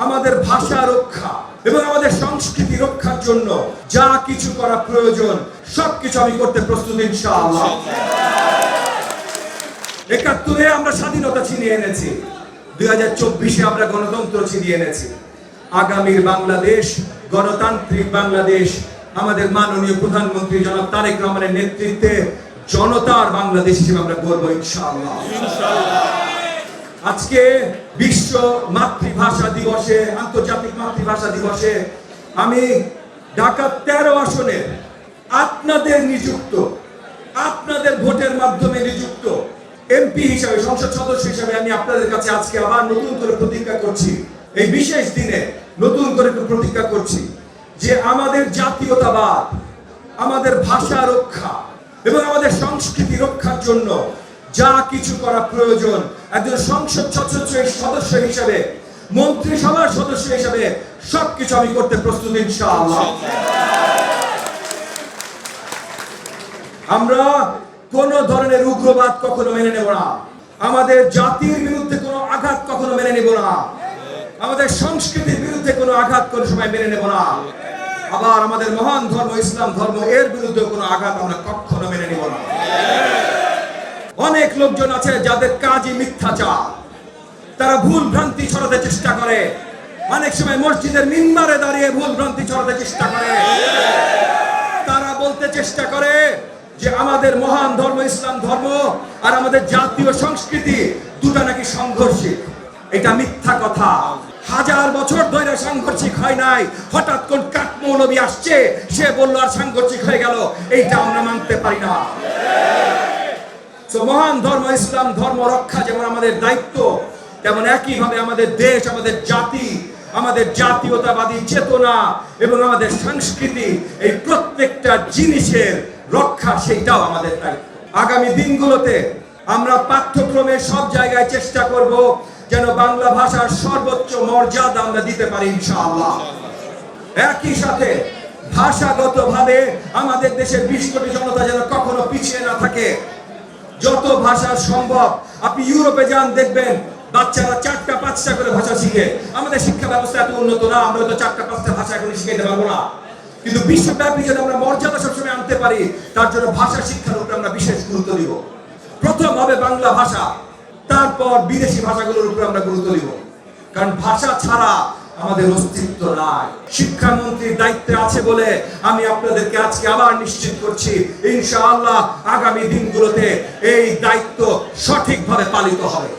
আমাদের ভাষা রক্ষা এবং আমাদের সংস্কৃতি রক্ষার জন্য যা কিছু করা প্রয়োজন সবকিছু আমি করতে প্রস্তুত ইনশাআল্লাহ। ৭১-এ আমরা স্বাধীনতা ছিনিয়ে এনেছি, ২০২৪-এ আমরা গণতন্ত্র ছিনিয়ে এনেছি। আগামীর বাংলাদেশ গণতান্ত্রিক বাংলাদেশ আমাদের মাননীয় প্রধানমন্ত্রী জনাব তারেক রহমানের নেতৃত্বে জনতার বাংলাদেশ হিসেবে আমরা গড়ব ইনশাআল্লাহ। আজকে বিশ্ব মাতৃভাষা দিবসে, আন্তর্জাতিক মাতৃভাষা দিবসে আমি ঢাকা ১৩ আসনের আপনাদের নিযুক্ত, আপনাদের ভোটের মাধ্যমে নিযুক্ত এমপি হিসাবে, সংসদ সদস্য হিসাবে আমি আপনাদের কাছে আজকে আবার নতুন করে প্রতিজ্ঞা করছি, এই বিশেষ দিনে নতুন করে প্রতিজ্ঞা করছি যে আমাদের জাতীয়তাবাদ, আমাদের ভাষা রক্ষা এবং আমাদের সংস্কৃতি রক্ষার জন্য যা কিছু করা প্রয়োজন একজন সংসদ সদস্য হিসাবে, মন্ত্রিসভার সদস্য হিসাবে সবকিছু আমি করতে প্রস্তুত ইনশাআল্লাহ। আমরা কোন ধরনের উগ্রবাদ কখনো মেনে নেব না, আমাদের জাতির বিরুদ্ধে কোনো আঘাত কখনো মেনে নেব না, আমাদের সংস্কৃতির বিরুদ্ধে কোনো আঘাত কোনো সময় মেনে নেব না, আবার আমাদের মহান ধর্ম ইসলাম ধর্ম এর বিরুদ্ধে কোনো আঘাত আমরা কখনো মেনে নেব না। অনেক লোকজন আছে যাদের কাজই মিথ্যাচার, তারা ভুল ভ্রান্তি ছড়াতে চেষ্টা করে, অনেক সময় মসজিদের মিম্বারে দাঁড়িয়ে ভুল ভ্রান্তি ছড়াতে চেষ্টা করে। তারা বলতে চেষ্টা করে যে আমাদের মহান ধর্ম ইসলাম ধর্ম আর আমাদের জাতীয় সংস্কৃতি দুটা নাকি সাংঘর্ষিক। এটা মিথ্যা কথা। ১০০০ বছর ধরে সাংঘর্ষিক হয় নাই, হঠাৎ কোন কাকমৌলবী আসছে সে বলল আর সাংঘর্ষিক হয়ে গেল, এইটা আমরা মানতে পারি না। মহান ধর্ম ইসলাম ধর্ম রক্ষা যেমন আমাদের দায়িত্ব, তেমন একইভাবে আমাদের দেশ, আমাদের জাতি, আমাদের জাতীয়তাবাদী চেতনা এবং আমাদের সংস্কৃতি, এই প্রত্যেকটা জিনিসের রক্ষা সেইটাও আমাদের দায়িত্ব। আগামী দিনগুলোতে আমরা পাঠ্যক্রমে সব জায়গায় চেষ্টা করব যেন বাংলা ভাষার সর্বোচ্চ মর্যাদা আমরা দিতে পারি ইনশাআল্লাহ। একই সাথে ভাষাগতভাবে আমাদের দেশের ২০ কোটি জনতা যেন কখনো পিছিয়ে না থাকে। যত ভাষা সম্ভব, আপনি ইউরোপে যান দেখবেন বাচ্চারা ৪টা-৫টা করে ভাষা শিখে। আমাদের শিক্ষা ব্যবস্থা এত উন্নত না, আমরা হয়তো ৪টা-৫টা ভাষা এখন শিখাইতে পারবো না, কিন্তু বিশ্বব্যাপী যদি আমরা মর্যাদা সবসময় আনতে পারি তার জন্য ভাষা শিক্ষার উপরে আমরা বিশেষ গুরুত্ব দিব। প্রথম হবে বাংলা ভাষা, তারপর বিদেশি ভাষাগুলোর উপরে আমরা গুরুত্ব দিব, কারণ ভাষা ছাড়া আমাদের অস্তিত্ব নাই। শিক্ষামন্ত্রীর দায়িত্বে আছে বলে আমি আপনাদেরকে আজকে আবার নিশ্চিত করছি ইনশাআল্লাহ আগামী দিনগুলোতে এই দায়িত্ব সঠিকভাবে পালিত হবে।